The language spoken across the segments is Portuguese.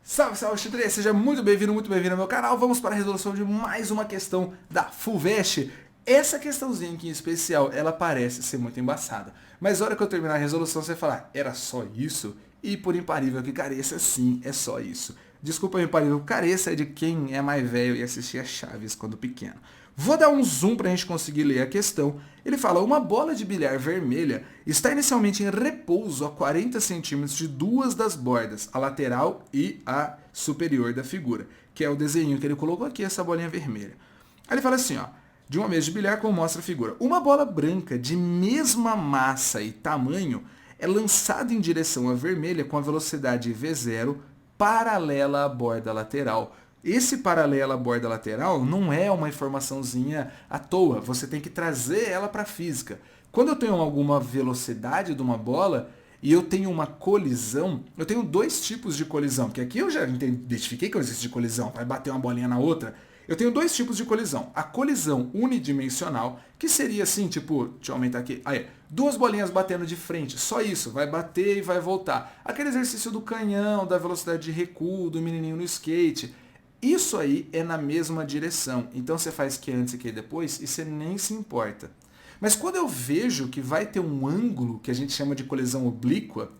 Salve, salve, Xadrez! Seja muito bem-vindo ao meu canal. Vamos para a resolução de mais uma questão da FUVEST. Essa questãozinha aqui em especial, ela parece ser muito embaçada. Mas na hora que eu terminar a resolução, você vai falar, era só isso? E por imparível que careça, sim, é só isso. Desculpa, imparível que careça, é de quem é mais velho e assistia Chaves quando pequeno. Vou dar um zoom para a gente conseguir ler a questão. Ele fala, uma bola de bilhar vermelha está inicialmente em repouso a 40 centímetros de duas das bordas, a lateral e a superior da figura, que é o desenho que ele colocou aqui, essa bolinha vermelha. Aí ele fala assim, ó, de uma mesa de bilhar como mostra a figura. Uma bola branca de mesma massa e tamanho é lançada em direção à vermelha com a velocidade v0 paralela à borda lateral. Esse paralelo à borda lateral não é uma informaçãozinha à toa, você tem que trazer ela para a física. Quando eu tenho alguma velocidade de uma bola e eu tenho uma colisão, eu tenho dois tipos de colisão, porque aqui eu já identifiquei que existe de colisão, vai bater uma bolinha na outra. Eu tenho dois tipos de colisão. A colisão unidimensional, que seria assim, tipo, deixa eu aumentar aqui, aí, duas bolinhas batendo de frente, só isso, vai bater e vai voltar. Aquele exercício do canhão, da velocidade de recuo, do menininho no skate. Isso aí é na mesma direção. Então você faz que antes e que depois e você nem se importa. Mas quando eu vejo que vai ter um ângulo, que a gente chama de colisão oblíqua,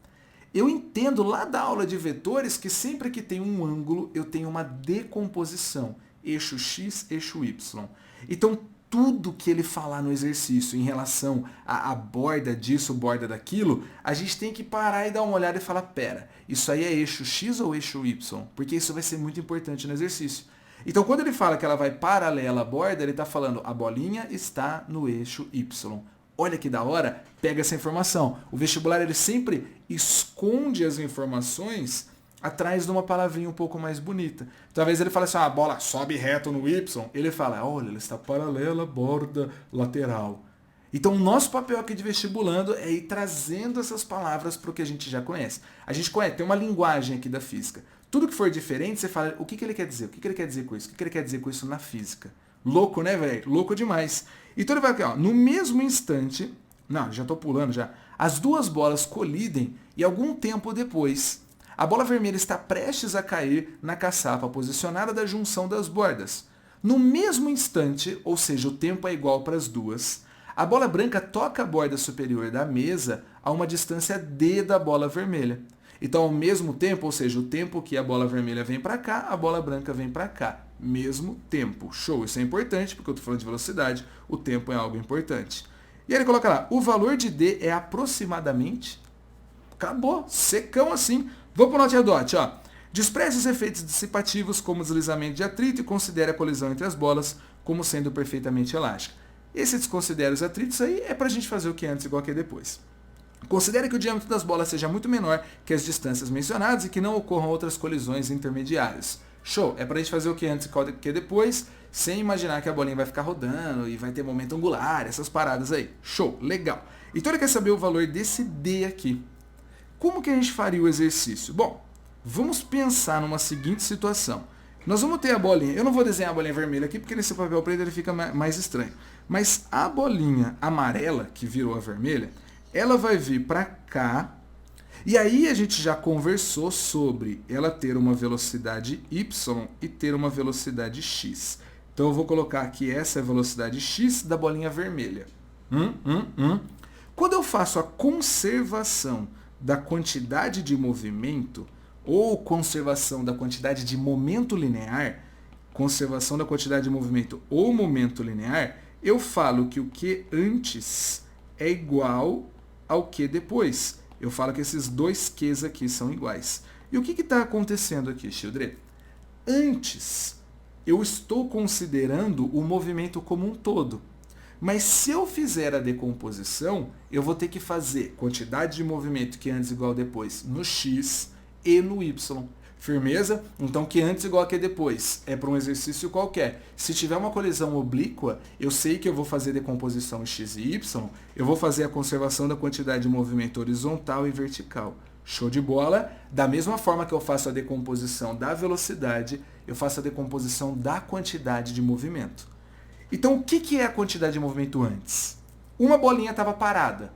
eu entendo lá da aula de vetores que sempre que tem um ângulo, eu tenho uma decomposição. Eixo X, eixo Y. Então, tudo que ele falar no exercício em relação à borda disso, borda daquilo, a gente tem que parar e dar uma olhada e falar, pera, isso aí é eixo X ou eixo Y? Porque isso vai ser muito importante no exercício. Então, quando ele fala que ela vai paralela à borda, ele está falando, a bolinha está no eixo Y. Olha que da hora, pega essa informação. O vestibular, ele sempre esconde as informações atrás de uma palavrinha um pouco mais bonita. Talvez ele fale assim, a bola sobe reto no Y. Ele fala, olha, ela está paralela à borda lateral. Então, o nosso papel aqui de vestibulando é ir trazendo essas palavras para o que a gente já conhece. A gente conhece, tem uma linguagem aqui da física. Tudo que for diferente, você fala, o que ele quer dizer? O que ele quer dizer com isso? O que ele quer dizer com isso na física? Louco, né, velho? Louco demais. Então, ele vai aqui, ó, no mesmo instante, não, já estou pulando já, as duas bolas colidem e algum tempo depois, a bola vermelha está prestes a cair na caçapa posicionada da junção das bordas. No mesmo instante, ou seja, o tempo é igual para as duas, a bola branca toca a borda superior da mesa a uma distância d da bola vermelha. Então, ao mesmo tempo, ou seja, o tempo que a bola vermelha vem para cá, a bola branca vem para cá. Mesmo tempo. Show, isso é importante, porque eu estou falando de velocidade, o tempo é algo importante. E aí ele coloca lá, o valor de d é aproximadamente... Acabou, secão assim. Vou para o Note Dot, ó. Despreze os efeitos dissipativos como deslizamento de atrito e considere a colisão entre as bolas como sendo perfeitamente elástica. Esse desconsidera os atritos aí é para a gente fazer o que é antes igual que é depois. Considere que o diâmetro das bolas seja muito menor que as distâncias mencionadas e que não ocorram outras colisões intermediárias. Show, é para a gente fazer o que é antes igual que é depois, sem imaginar que a bolinha vai ficar rodando e vai ter momento angular, essas paradas aí. Show, legal. Então ele quer saber o valor desse D aqui. Como que a gente faria o exercício? Bom, vamos pensar numa seguinte situação. Nós vamos ter a bolinha, eu não vou desenhar a bolinha vermelha aqui porque nesse papel preto ele fica mais estranho. Mas a bolinha amarela, que virou a vermelha, ela vai vir para cá. E aí a gente já conversou sobre ela ter uma velocidade Y e ter uma velocidade X. Então eu vou colocar aqui essa velocidade X da bolinha vermelha. Quando eu faço a conservação da quantidade de movimento ou conservação da quantidade de momento linear, conservação da quantidade de movimento ou momento linear, eu falo que o que antes é igual ao que depois. Eu falo que esses dois Qs aqui são iguais. E o que está acontecendo aqui, Children? Antes, eu estou considerando o movimento como um todo. Mas se eu fizer a decomposição, eu vou ter que fazer quantidade de movimento que antes igual depois no X e no Y. Firmeza? Então, que antes igual a que depois é para um exercício qualquer. Se tiver uma colisão oblíqua, eu sei que eu vou fazer decomposição em X e Y, eu vou fazer a conservação da quantidade de movimento horizontal e vertical. Show de bola? Da mesma forma que eu faço a decomposição da velocidade, eu faço a decomposição da quantidade de movimento. Então, o que é a quantidade de movimento antes? Uma bolinha estava parada.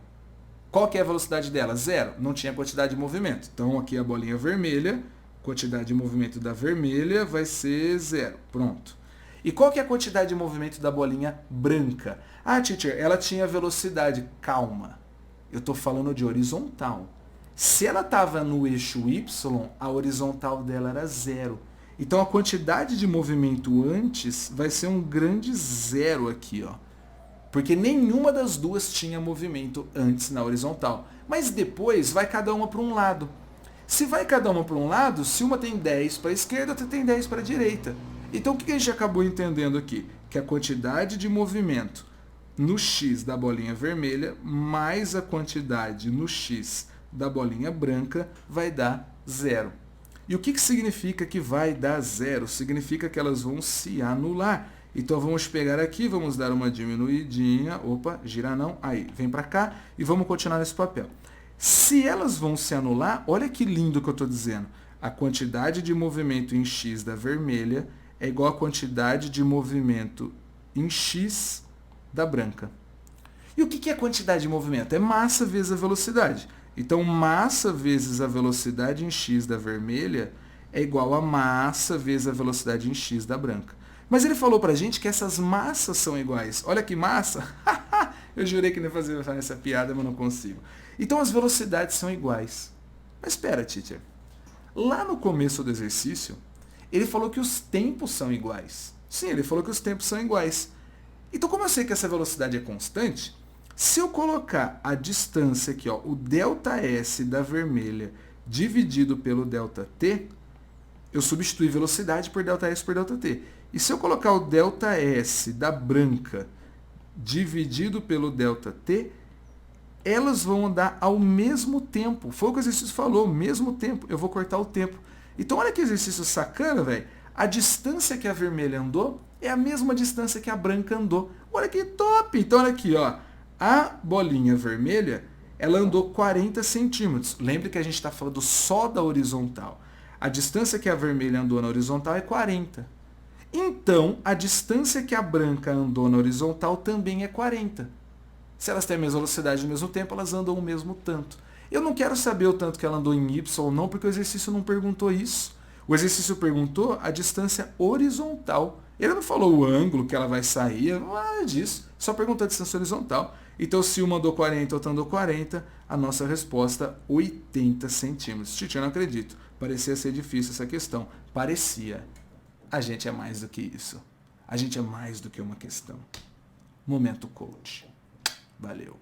Qual que é a velocidade dela? 0. Não tinha quantidade de movimento. Então, aqui a bolinha vermelha Quantidade de movimento da vermelha vai ser 0. Pronto. E qual que é a quantidade de movimento da bolinha branca? Ah, teacher, ela tinha velocidade. Calma. Eu estou falando de horizontal. Se ela estava no eixo Y, a horizontal dela era 0. Então a quantidade de movimento antes vai ser um grande 0 aqui, ó. Porque nenhuma das duas tinha movimento antes na horizontal. Mas depois vai cada uma para um lado. Se vai cada uma para um lado, se uma tem 10 para a esquerda, outra tem 10 para a direita. Então o que a gente acabou entendendo aqui? Que a quantidade de movimento no X da bolinha vermelha mais a quantidade no X da bolinha branca vai dar 0. E o que significa que vai dar 0? Significa que elas vão se anular. Então vamos pegar aqui, vamos dar uma diminuidinha, opa, girar não, aí, vem para cá e vamos continuar nesse papel. Se elas vão se anular, olha que lindo que eu estou dizendo. A quantidade de movimento em X da vermelha é igual à quantidade de movimento em X da branca. E o que é quantidade de movimento? É massa vezes a velocidade. Então, massa vezes a velocidade em X da vermelha é igual a massa vezes a velocidade em X da branca. Mas ele falou pra gente que essas massas são iguais. Olha que massa! Eu jurei que não ia fazer essa piada, mas não consigo. Então as velocidades são iguais. Mas espera, teacher. Lá no começo do exercício, ele falou que os tempos são iguais. Sim, ele falou que os tempos são iguais. Então, como eu sei que essa velocidade é constante, se eu colocar a distância aqui, ó, o ΔS da vermelha dividido pelo ΔT, eu substituí velocidade por ΔS por ΔT. E se eu colocar o ΔS da branca dividido pelo ΔT, elas vão andar ao mesmo tempo. Foi o que o exercício falou, mesmo tempo. Eu vou cortar o tempo. Então olha que exercício sacana, velho. A distância que a vermelha andou é a mesma distância que a branca andou. Olha que top! Então olha aqui, ó. A bolinha vermelha, ela andou 40 centímetros. Lembre que a gente está falando só da horizontal. A distância que a vermelha andou na horizontal é 40. Então, a distância que a branca andou na horizontal também é 40. Se elas têm a mesma velocidade ao mesmo tempo, elas andam o mesmo tanto. Eu não quero saber o tanto que ela andou em Y ou não, porque o exercício não perguntou isso. O exercício perguntou a distância horizontal. Ele não falou o ângulo que ela vai sair, nada disso. Só perguntou a distância horizontal. Então, se uma andou 40 e outra andou 40, a nossa resposta, 80 centímetros. Titi, eu não acredito. Parecia ser difícil essa questão. Parecia. A gente é mais do que isso. A gente é mais do que uma questão. Momento coach. Valeu.